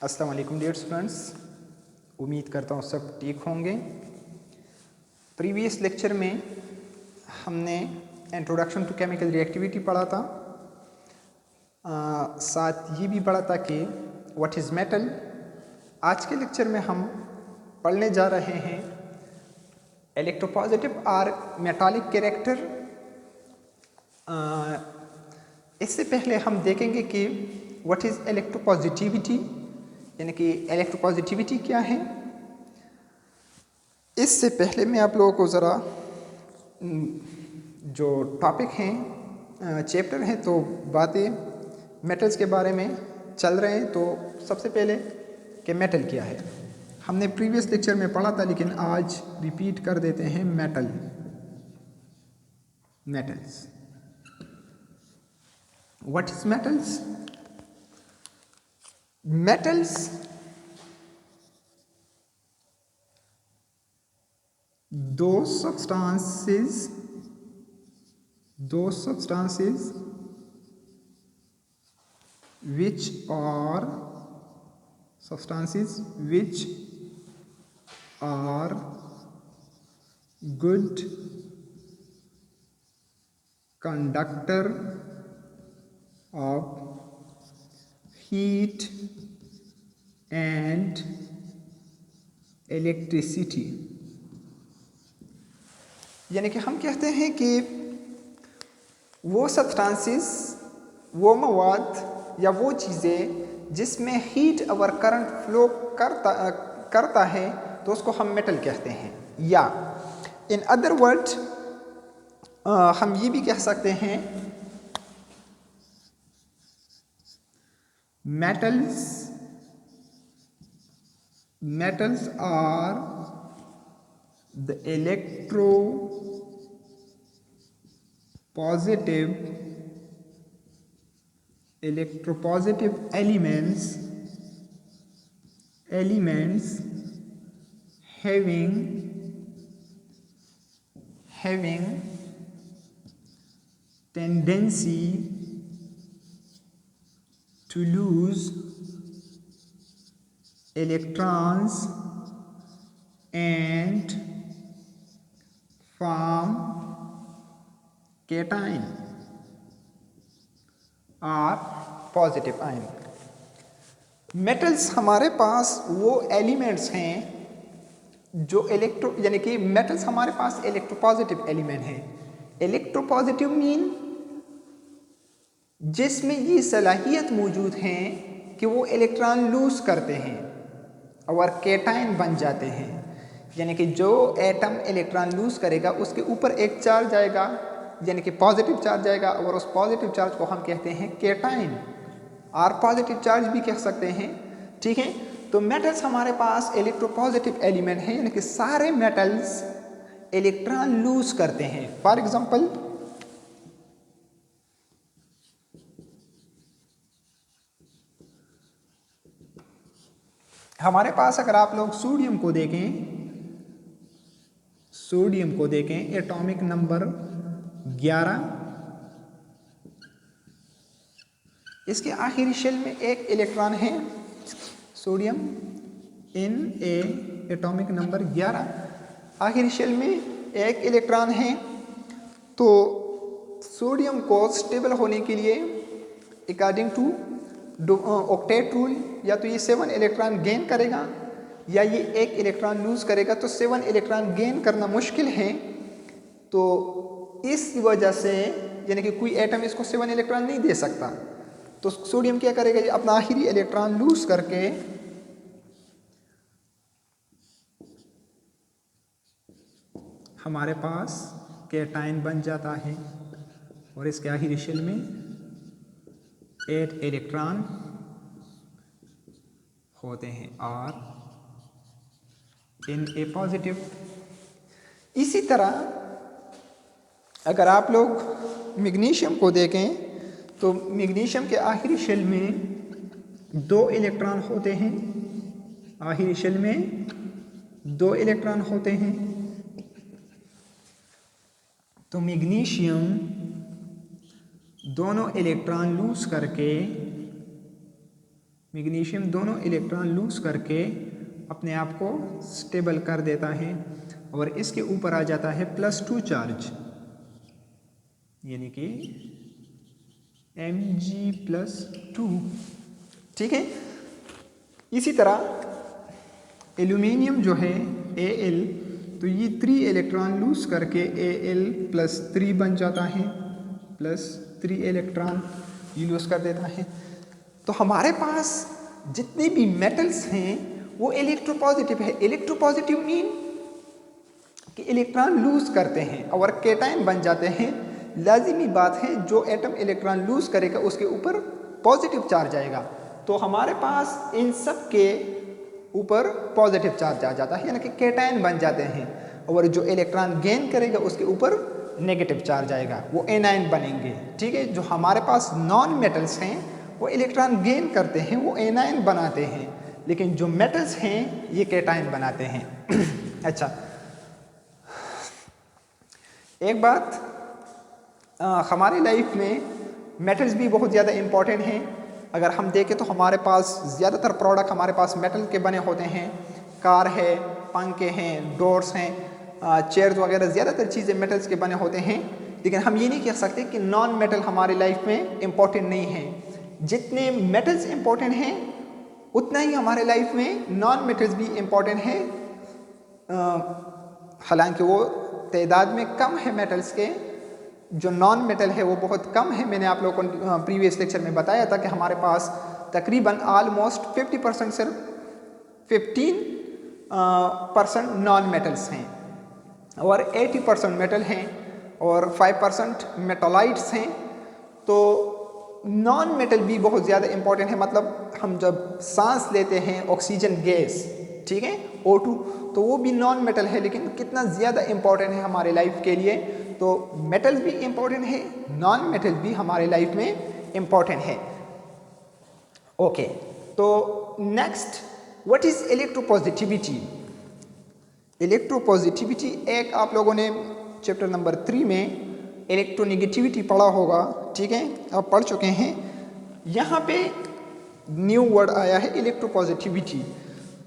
अस्सलाम वालेकुम dear students, उम्मीद करता हूँ सब ठीक होंगे। प्रीवियस लेक्चर में हमने इंट्रोडक्शन टू केमिकल रिएक्टिविटी पढ़ा था। साथ ये भी पढ़ा था कि व्हाट इज़ मेटल। आज के लेक्चर में हम पढ़ने जा रहे हैं इलेक्ट्रोपॉजिटिव और मेटालिक कैरेक्टर। इससे पहले हम देखेंगे कि व्हाट इज़ इलेक्ट्रोपॉजिटिविटी, यानी कि इलेक्ट्रोपॉजिटिविटी क्या है। इससे पहले मैं आप लोगों को ज़रा जो टॉपिक हैं, चैप्टर हैं, तो बातें मेटल्स के बारे में चल रहे हैं। तो सबसे पहले कि मेटल क्या है हमने प्रीवियस लेक्चर में पढ़ा था, लेकिन आज रिपीट कर देते हैं। Metals, what is metals? Metals those substances which are good conductor of heat and electricity. यानी कि हम कहते हैं कि वो सब्सटेंसेस, वो मवाद या वो चीज़ें जिसमें हीट और करंट फ्लो करता है, तो उसको हम मेटल कहते हैं। या इन अदर वर्ड हम ये भी कह सकते हैं metals are the electropositive elements having tendency to lose electrons and form cation or positive ion। Metals हमारे पास वो एलिमेंट्स हैं जो यानी कि मेटल्स हमारे पास इलेक्ट्रोपॉजिटिव एलिमेंट हैं। इलेक्ट्रोपॉजिटिव मीन जिसमें ये सलाहियत मौजूद है कि वो इलेक्ट्रॉन लूज करते हैं और कैटायन बन जाते हैं। यानी कि जो एटम इलेक्ट्रॉन लूज करेगा उसके ऊपर एक चार्ज आएगा, यानी कि पॉजिटिव चार्ज आएगा, और उस पॉजिटिव चार्ज को हम कहते हैं कैटायन, और पॉजिटिव चार्ज भी कह सकते हैं। ठीक है, तो मेटल्स हमारे पास इलेक्ट्रोपॉजिटिव एलिमेंट हैं, यानी कि सारे मेटल्स इलेक्ट्रॉन लूज करते हैं। फॉर एग्जाम्पल हमारे पास अगर आप लोग सोडियम को देखें एटॉमिक नंबर 11, इसके आखिरी शेल में एक इलेक्ट्रॉन है। सोडियम इन एटॉमिक नंबर 11, आखिरी शेल में एक इलेक्ट्रॉन है। तो सोडियम को स्टेबल होने के लिए अकॉर्डिंग टू ऑक्टेट रूल या तो ये 7 इलेक्ट्रॉन गेन करेगा या ये एक इलेक्ट्रॉन लूज करेगा। तो 7 इलेक्ट्रॉन गेन करना मुश्किल है, तो इस वजह से यानी कि कोई एटम इसको 7 इलेक्ट्रॉन नहीं दे सकता। तो सोडियम क्या करेगा, ये अपना आखिरी इलेक्ट्रॉन लूज करके हमारे पास कैटायन बन जाता है, और इसके आखिरी शेल में 8 इलेक्ट्रॉन होते हैं और इन ए पॉजिटिव। इसी तरह अगर आप लोग मैग्नीशियम को देखें तो मैग्नीशियम के आखिरी शेल में 2 इलेक्ट्रॉन होते हैं, आखिरी शेल में 2 इलेक्ट्रॉन होते हैं। तो मैग्नीशियम दोनों इलेक्ट्रॉन लूज करके मैग्नीशियम दोनों इलेक्ट्रॉन लूज करके अपने आप को स्टेबल कर देता है और इसके ऊपर आ जाता है +2 चार्ज, यानी कि Mg+2। ठीक है। इसी तरह एल्यूमिनियम जो है Al, तो ये 3 इलेक्ट्रॉन लूज करके Al+3 बन जाता है, +3 इलेक्ट्रॉन ये लूज कर देता है। तो हमारे पास जितने भी मेटल्स हैं वो इलेक्ट्रोपॉजिटिव है। इलेक्ट्रोपॉजिटिव मीन कि इलेक्ट्रॉन लूज करते हैं और केटायन बन जाते हैं। लाजिमी बात है जो एटम इलेक्ट्रॉन लूज करेगा उसके ऊपर पॉजिटिव चार्ज आएगा। तो हमारे पास इन सब के ऊपर पॉजिटिव चार्ज आ जाता है, यानी कि केटायन बन जाते हैं। और जो इलेक्ट्रॉन गेन करेगा उसके ऊपर नेगेटिव चार्ज आएगा, वो एनायन बनेंगे। ठीक है। जो हमारे पास नॉन मेटल्स हैं वो इलेक्ट्रॉन गेन करते हैं, वो एनायन बनाते हैं, लेकिन जो मेटल्स हैं ये केटायन बनाते हैं। अच्छा, एक बात, हमारी लाइफ में मेटल्स भी बहुत ज़्यादा इम्पॉर्टेंट हैं। अगर हम देखें तो हमारे पास ज़्यादातर प्रोडक्ट हमारे पास मेटल के बने होते हैं। कार है, पंखे हैं, डोर्स हैं, चेयर्स वगैरह, ज़्यादातर चीज़ें मेटल्स के बने होते हैं। लेकिन हम ये नहीं कह सकते कि नॉन मेटल हमारी लाइफ में इम्पॉर्टेंट नहीं है। जितने मेटल्स इम्पॉर्टेंट हैं उतना ही हमारे लाइफ में नॉन मेटल्स भी इम्पॉर्टेंट हैं। हालांकि वो तादाद में कम है मेटल्स के, जो नॉन मेटल है वो बहुत कम है। मैंने आप लोगों को प्रीवियस लेक्चर में बताया था कि हमारे पास तकरीबन ऑलमोस्ट 50% सिर्फ 15% नॉन मेटल्स हैं और 80% मेटल हैं और 5% मेटोलाइट्स हैं। तो नॉन मेटल भी बहुत ज़्यादा इम्पॉर्टेंट है। मतलब हम जब सांस लेते हैं ऑक्सीजन गैस, ठीक है, O2, तो वो भी नॉन मेटल है, लेकिन कितना ज़्यादा इम्पॉर्टेंट है हमारे लाइफ के लिए। तो मेटल्स भी इम्पॉर्टेंट है, नॉन मेटल भी हमारे लाइफ में इम्पॉर्टेंट है। ओके, तो next, what is electropositivity? Electropositivity एक आप लोगों ने चैप्टर नंबर 3 में इलेक्ट्रोनेगेटिविटी पढ़ा होगा, ठीक है, आप पढ़ चुके हैं। यहाँ पे न्यू वर्ड आया है इलेक्ट्रोपॉजिटिविटी।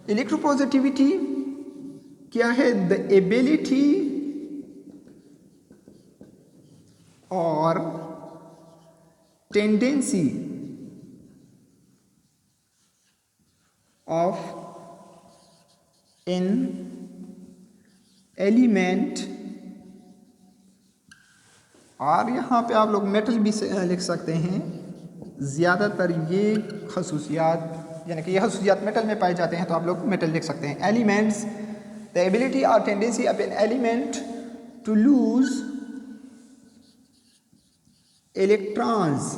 इलेक्ट्रोपॉजिटिविटी क्या है? द एबिलिटी और टेंडेंसी ऑफ एन एलिमेंट, और यहाँ पे आप लोग मेटल भी लिख सकते हैं। ज़्यादातर ये खसूसियात, यानी कि ये खसूसियात मेटल में पाए जाते हैं, तो आप लोग मेटल लिख सकते हैं। एलिमेंट्स, द एबिलिटी और tendency of an element to lose electrons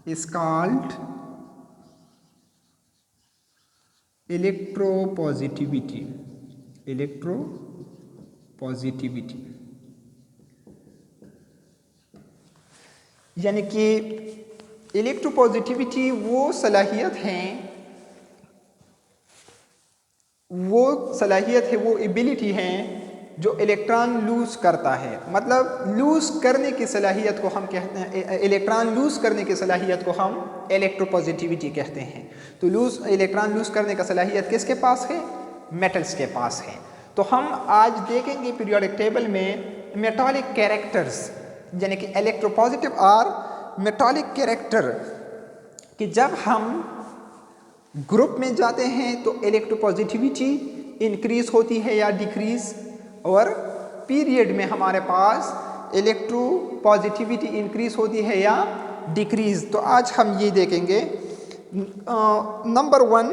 is called electropositivity. electropositivity यानी कि इलेक्ट्रोपॉजिटिविटी वो सलाहियत है, वो एबिलिटी है जो इलेक्ट्रॉन लूज करता है। मतलब लूज करने की सलाहियत को हम कहते हैं, इलेक्ट्रॉन लूज करने की सलाहियत को हम इलेक्ट्रोपॉजिटिविटी कहते हैं। तो इलेक्ट्रॉन लूज करने का सलाहियत किसके पास है? मेटल्स के पास है। तो हम आज देखेंगे पीरियोडिक टेबल में मेटालिक कैरेक्टर्स, यानी कि इलेक्ट्रोपॉजिटिव और मेटालिक कैरेक्टर, कि जब हम ग्रुप में जाते हैं तो इलेक्ट्रोपॉजिटिविटी इंक्रीज होती है या डिक्रीज, और पीरियड में हमारे पास इलेक्ट्रोपॉजिटिविटी इंक्रीज होती है या डिक्रीज। तो आज हम ये देखेंगे। नंबर 1,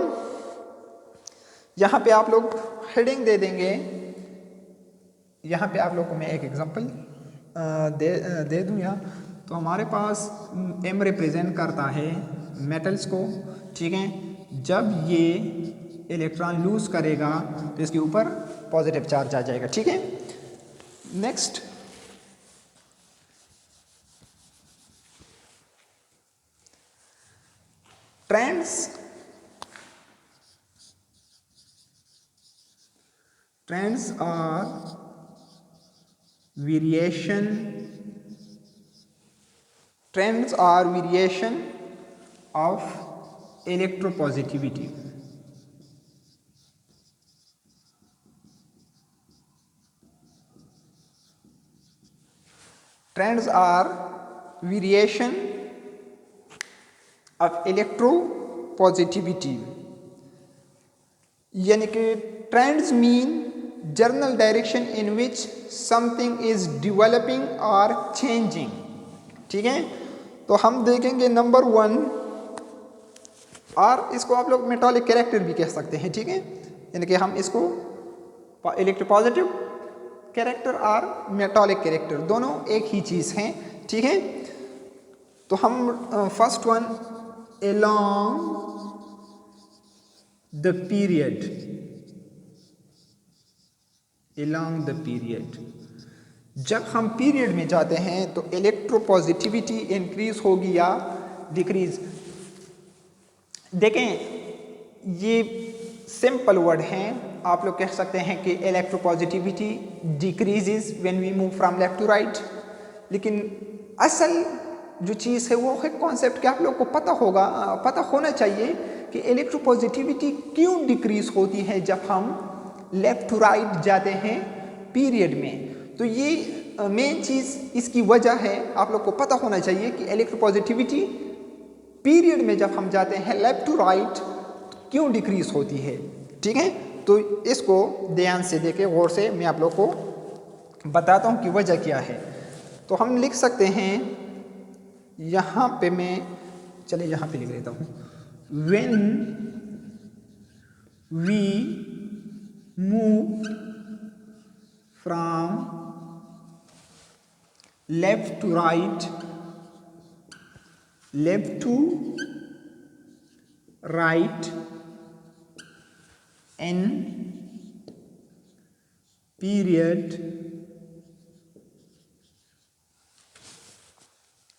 यहाँ पे आप लोग हेडिंग दे देंगे। यहाँ पे आप लोग को मैं एक एग्जांपल दे दूँ यहाँ। तो हमारे पास M रिप्रेजेंट करता है मेटल्स को, ठीक है। जब ये इलेक्ट्रॉन लूज करेगा तो इसके ऊपर पॉजिटिव चार्ज आ जाएगा, ठीक है। Next, trends are variation of electropositivity. Trends are variation of electropositivity. यानी कि trends mean general direction in which something is developing और चेंजिंग. ठीक है, तो हम देखेंगे नंबर 1, और इसको आप लोग मेटालिक कैरेक्टर भी कह सकते हैं. ठीक है, यानी कि हम इसको इलेक्ट्रोपॉजिटिव कैरेक्टर और मेटालिक कैरेक्टर दोनों एक ही चीज़ हैं. ठीक है, तो हम first one, along the period, along the period, जब हम पीरियड में जाते हैं तो इलेक्ट्रोपॉजिटिविटी इंक्रीज होगी या डिक्रीज. देखें, ये सिंपल वर्ड हैं. आप लोग कह सकते हैं कि electropositivity decreases when we move from left to right, लेकिन असल जो चीज़ है वो है कॉन्सेप्ट कि आप लोग को पता होना चाहिए कि इलेक्ट्रोपॉजिटिविटी क्यों डिक्रीज होती है जब हम लेफ्ट टू राइट जाते हैं पीरियड में. तो ये मेन चीज़, इसकी वजह है आप लोग को पता होना चाहिए कि इलेक्ट्रोपॉजिटिविटी पीरियड में जब हम जाते हैं लेफ्ट टू राइट क्यों डिक्रीज होती है. ठीक है, तो इसको ध्यान से देखें, गौर से मैं आप लोग को बताता हूँ कि वजह क्या है. तो हम लिख सकते हैं, यहाँ पे मैं चलिए यहाँ पे लिख लेता हूँ, when we move from left to right, left to right in period,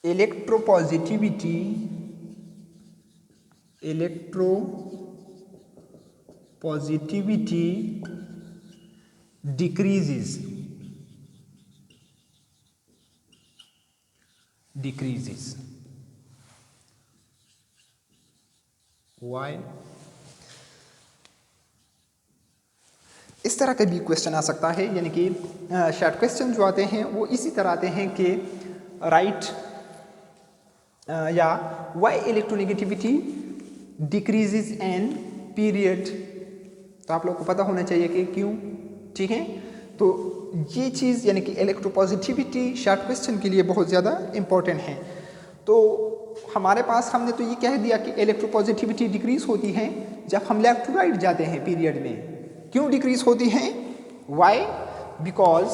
electropositivity decreases. Why? इस तरह का भी क्वेश्चन आ सकता है, यानी कि शॉर्ट क्वेश्चन जो आते हैं वो इसी तरह आते हैं कि राइट या why electronegativity decreases in period. तो आप लोग को पता होना चाहिए कि क्यों. ठीक है, तो ये चीज़ यानी कि इलेक्ट्रोपॉजिटिविटी शॉर्ट क्वेश्चन के लिए बहुत ज़्यादा इम्पोर्टेंट है. तो हमारे पास हमने तो ये कह दिया कि इलेक्ट्रोपॉजिटिविटी डिक्रीज होती है जब हम लेफ्ट टू राइट जाते हैं पीरियड में. क्यों डिक्रीज होती हैं? Why? Because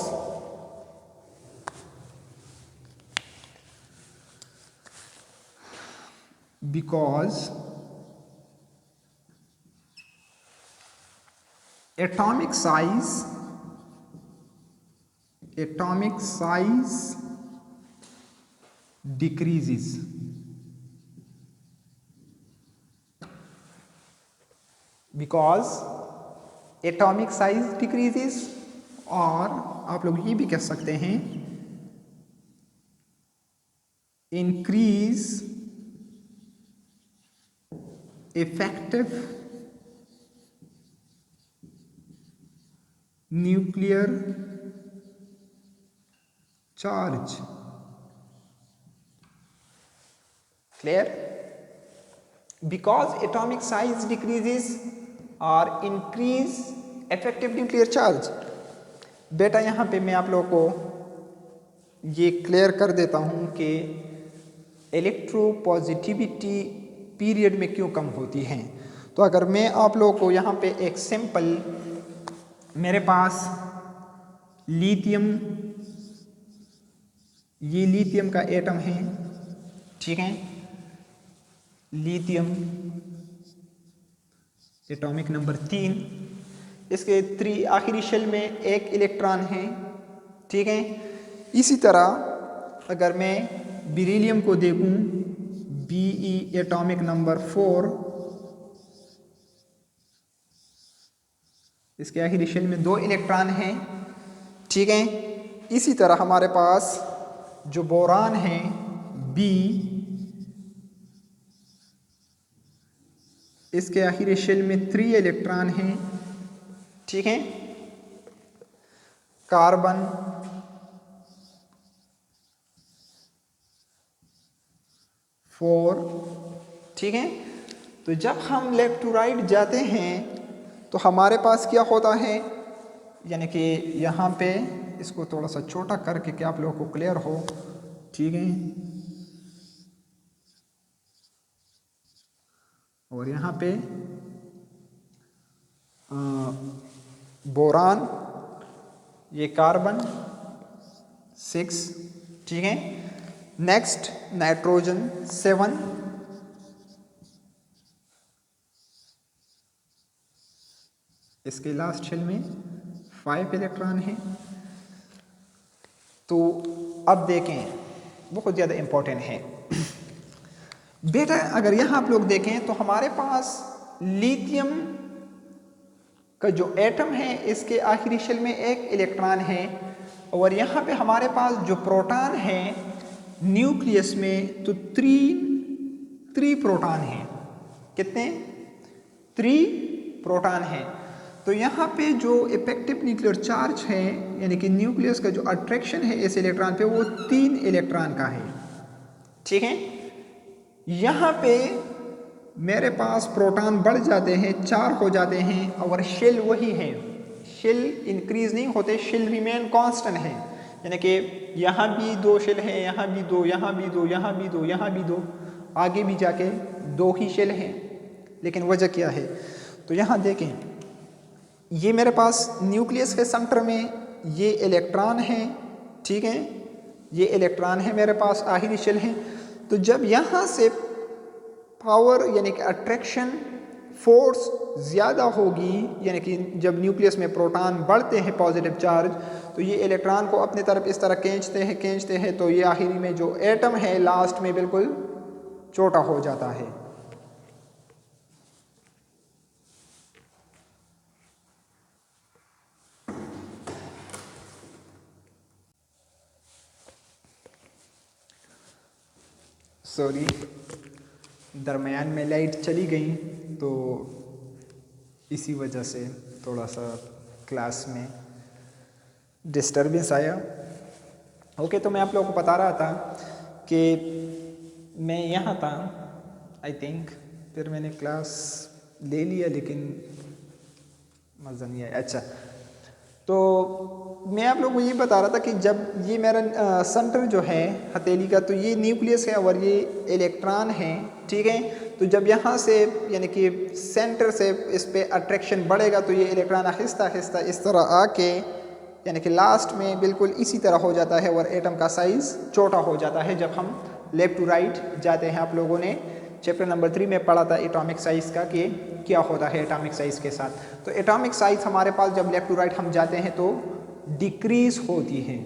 atomic size decreases. Because atomic size decreases, और आप लोग ये भी कह सकते हैं increase effective nuclear charge. Clear? Because atomic size decreases or increase effective nuclear charge. बेटा यहाँ पे मैं आप लोगों को ये क्लियर कर देता हूँ कि इलेक्ट्रोपॉजिटिविटी पीरियड में क्यों कम होती है. तो अगर मैं आप लोगों को यहाँ पे एक सिंपल, मेरे पास लिथियम, ये लिथियम का एटम है. ठीक है, लिथियम एटॉमिक नंबर 3, इसके 3 आखिरी शेल में एक इलेक्ट्रॉन है. ठीक है, इसी तरह अगर मैं बेरिलियम को देखूं, Be एटॉमिक नंबर 4, इसके आखिरी शेल में 2 इलेक्ट्रॉन हैं. ठीक है, इसी तरह हमारे पास जो बोरान है B, इसके आखिरी शेल में 3 इलेक्ट्रॉन हैं, ठीक है। कार्बन, फोर, ठीक है। तो जब हम लेफ्ट टू राइट जाते हैं तो हमारे पास क्या होता है, यानी कि यहाँ पे इसको थोड़ा सा छोटा करके कि आप लोगों को क्लियर हो, ठीक है। और यहाँ पे बोरान, ये कार्बन 6, ठीक है। नेक्स्ट नाइट्रोजन 7, इसके लास्ट शेल में 5 इलेक्ट्रॉन हैं। तो अब देखें, बहुत ज़्यादा इम्पोर्टेंट है बेटा। अगर यहाँ आप लोग देखें तो हमारे पास लिथियम का जो एटम है इसके आखिरी शेल में 1 इलेक्ट्रॉन है, और यहाँ पे हमारे पास जो प्रोटॉन है न्यूक्लियस में तो 3 प्रोटॉन हैं। कितने? 3 प्रोटॉन हैं। तो यहाँ पे जो इफेक्टिव न्यूक्लियर चार्ज है, यानी कि न्यूक्लियस का जो अट्रैक्शन है इस इलेक्ट्रॉन पे, वो 3 इलेक्ट्रॉन का है, ठीक है। यहाँ पे मेरे पास प्रोटॉन बढ़ जाते हैं, 4 हो जाते हैं, और शेल वही है, शेल इंक्रीज नहीं होते, शेल रिमेन कांस्टेंट है। यानी कि यहाँ भी 2 शेल हैं, यहाँ भी 2, यहाँ भी 2, यहाँ भी 2, यहाँ भी 2, आगे भी जाके 2 ही शेल हैं। लेकिन वजह क्या है? तो यहाँ देखें, ये मेरे पास न्यूक्लियस के सेंटर में ये इलेक्ट्रॉन है, ठीक है। ये इलेक्ट्रॉन है मेरे पास, आखिरी शेल है। तो जब यहाँ से पावर यानी कि अट्रैक्शन फोर्स ज़्यादा होगी, यानी कि जब न्यूक्लियस में प्रोटॉन बढ़ते हैं पॉजिटिव चार्ज, तो ये इलेक्ट्रॉन को अपनी तरफ इस तरह खींचते हैं, तो ये आखिरी में जो एटम है लास्ट में बिल्कुल छोटा हो जाता है। सॉरी, दरमियान में लाइट चली गई तो इसी वजह से थोड़ा सा क्लास में डिस्टर्बेंस आया। ओके, तो मैं आप लोगों को बता रहा था कि मैं यहाँ था आई थिंक, फिर मैंने क्लास ले लिया लेकिन मज़ा नहीं आया। अच्छा, तो मैं आप लोगों को ये बता रहा था कि जब ये मेरा सेंटर जो है हथेली का, तो ये न्यूक्लियस है और ये इलेक्ट्रॉन है, ठीक है। तो जब यहाँ से यानी कि सेंटर से इस पे अट्रैक्शन बढ़ेगा तो ये इलेक्ट्रॉन आहिस्ता आहिस्ता इस तरह आके यानी कि लास्ट में बिल्कुल इसी तरह हो जाता है और एटम का साइज़ छोटा हो जाता है। जब हम लेफ्ट टू राइट जाते हैं, आप लोगों ने चैप्टर नंबर 3 में पढ़ा था एटॉमिक साइज़ का कि क्या होता है एटॉमिक साइज़ के साथ। तो एटॉमिक साइज़ हमारे पास जब लेफ्ट टू राइट हम जाते हैं तो डिक्रीज़ होती है,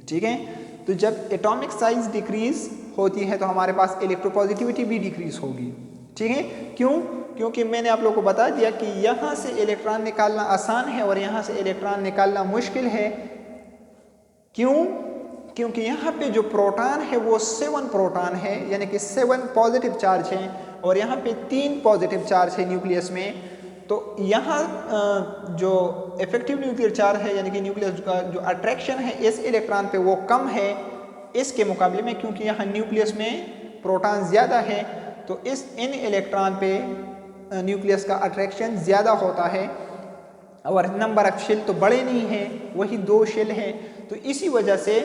ठीक है। तो जब एटॉमिक साइज़ डिक्रीज़ होती है तो हमारे पास इलेक्ट्रोपॉजिटिविटी भी डिक्रीज़ होगी, ठीक है। क्यों? क्योंकि मैंने आप लोगों को बता दिया कि यहाँ से इलेक्ट्रॉन निकालना आसान है और यहाँ से इलेक्ट्रॉन निकालना मुश्किल है। क्यों? क्योंकि यहाँ पे जो प्रोटॉन है वो 7 प्रोटॉन है, यानी कि 7 पॉजिटिव चार्ज हैं, और यहाँ पे 3 पॉजिटिव चार्ज है न्यूक्लियस में। तो यहाँ जो इफेक्टिव न्यूक्लियर चार्ज है यानी कि न्यूक्लियस का जो अट्रैक्शन है इस इलेक्ट्रॉन पे वो कम है इसके मुकाबले में, क्योंकि यहाँ न्यूक्लियस में प्रोटॉन ज़्यादा है। तो इन इलेक्ट्रॉन पे न्यूक्लियस का अट्रैक्शन ज़्यादा होता है और नंबर ऑफ शेल तो बड़े नहीं हैं, वही 2 शेल हैं। तो इसी वजह से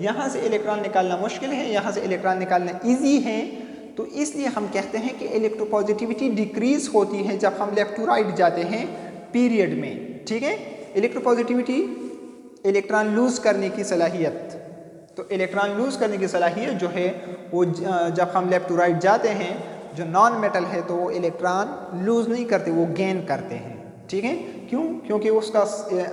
यहाँ से इलेक्ट्रॉन निकालना मुश्किल है, यहाँ से इलेक्ट्रॉन निकालना ईजी है। तो इसलिए हम कहते हैं कि इलेक्ट्रोपॉजिटिविटी डिक्रीज होती है जब हम लेफ्ट टू राइट जाते हैं पीरियड में, ठीक है। इलेक्ट्रोपॉजिटिविटी इलेक्ट्रॉन लूज करने की सलाहियत, तो इलेक्ट्रॉन लूज करने की सलाहियत जो है वो जब हम लेफ्ट टू राइट जाते हैं, जो नॉन मेटल है तो वो इलेक्ट्रॉन लूज नहीं करते, वो गेन करते हैं, ठीक है। क्यों? क्योंकि उसका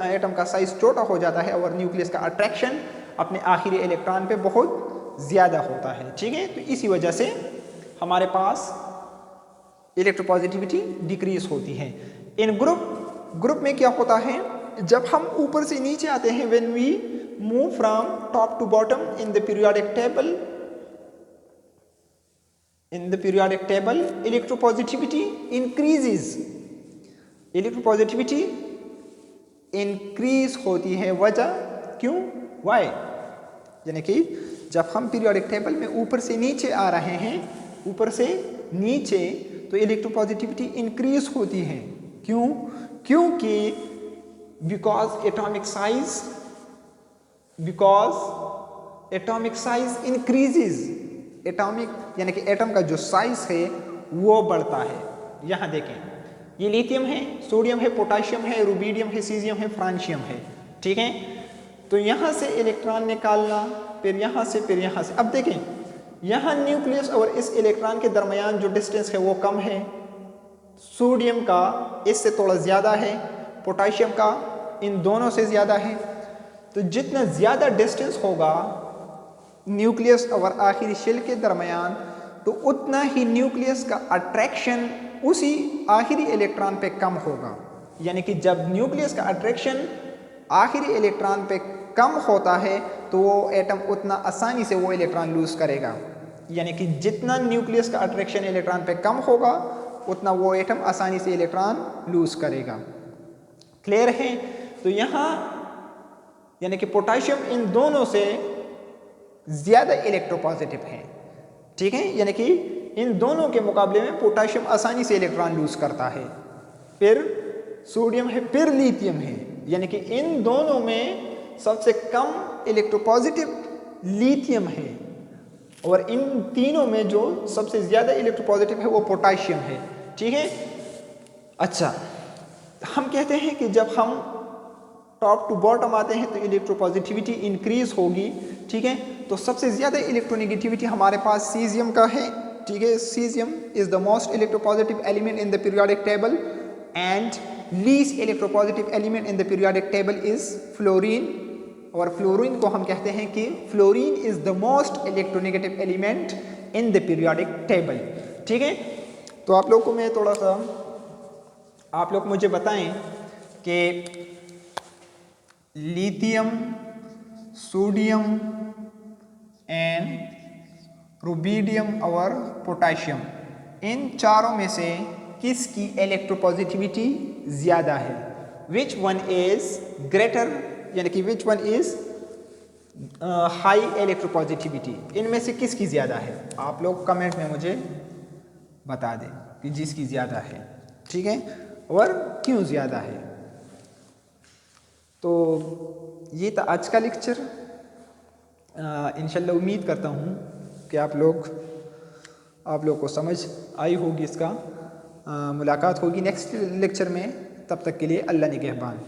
एटम का साइज छोटा हो जाता है और न्यूक्लियस का अट्रैक्शन अपने आखिरी इलेक्ट्रॉन पे बहुत ज़्यादा होता है, ठीक है। तो इसी वजह से हमारे पास इलेक्ट्रोपॉजिटिविटी डिक्रीज होती है। इन ग्रुप में क्या होता है, जब हम ऊपर से नीचे आते हैं, when we move from top to bottom in the periodic table in the periodic table electropositivity increases, electropositivity increase होती है। वजह क्यों, वाई, यानी कि जब हम पीरियोडिक टेबल में ऊपर से नीचे आ रहे हैं, ऊपर से नीचे, तो इलेक्ट्रोपॉजिटिविटी इंक्रीज होती है। क्यों, क्योंकि because atomic size increases, atomic यानी कि एटम का जो साइज है वो बढ़ता है। यहाँ देखें, ये लिथियम है, सोडियम है, पोटाशियम है, रुबीडियम है, सीजियम है, फ्रांशियम है, ठीक है। तो यहाँ से इलेक्ट्रॉन निकालना, फिर यहाँ से, फिर यहाँ से। अब देखें, यहाँ न्यूक्लियस और इस इलेक्ट्रॉन के दरमियान जो डिस्टेंस है वो कम है, सोडियम का इससे थोड़ा ज़्यादा है, पोटाशियम का इन दोनों से ज़्यादा है। तो जितना ज़्यादा डिस्टेंस होगा न्यूक्लियस और आखिरी शेल के दरमियान, तो उतना ही न्यूक्लियस का अट्रैक्शन उसी आखिरी इलेक्ट्रॉन पे कम होगा। यानी कि जब न्यूक्लियस का अट्रैक्शन आखिरी इलेक्ट्रॉन पे कम होता है तो वो एटम उतना आसानी से वो इलेक्ट्रॉन लूज करेगा। यानी कि जितना न्यूक्लियस का अट्रैक्शन इलेक्ट्रॉन पे कम होगा उतना वो एटम आसानी से इलेक्ट्रॉन लूज करेगा। क्लियर है? तो यहाँ यानी कि पोटाशियम इन दोनों से ज़्यादा इलेक्ट्रोपॉजिटिव है, ठीक है। यानी कि इन दोनों के मुकाबले में पोटाशियम आसानी से इलेक्ट्रॉन लूज करता है। फिर सोडियम है, फिर लिथियम है, यानी कि इन दोनों में सबसे कम इलेक्ट्रोपॉजिटिव लिथियम है और इन तीनों में जो सबसे ज़्यादा इलेक्ट्रोपॉजिटिव है वो पोटाशियम है, ठीक है। अच्छा, हम कहते हैं कि जब हम टॉप टू बॉटम आते हैं तो इलेक्ट्रोपॉजिटिविटी इंक्रीज होगी, ठीक है। तो सबसे ज़्यादा इलेक्ट्रोनेगेटिविटी हमारे पास सीजियम का है, ठीक है। Caesium is the most electropositive element in the periodic table and least electropositive element in the periodic table is fluorine. और फ्लोरीन को हम कहते हैं कि fluorine is the most electronegative element in the periodic table, ठीक है। तो आप लोग को मैं थोड़ा सा, आप लोग मुझे बताएं कि लिथियम, सोडियम एंड रुबीडियम और पोटाशियम, इन चारों में से किसकी इलेक्ट्रोपॉजिटिविटी ज़्यादा है? विच वन इज़ ग्रेटर, यानी कि which one is high electropositivity, इनमें से किसकी ज़्यादा है? आप लोग कमेंट में मुझे बता दें कि जिसकी ज़्यादा है, ठीक है, और क्यों ज़्यादा है। तो ये था आज का लेक्चर। इंशाल्लाह उम्मीद करता हूँ कि आप लोग को समझ आई होगी इसका। मुलाकात होगी नेक्स्ट लेक्चर में, तब तक के लिए अल्लाह निगहबान।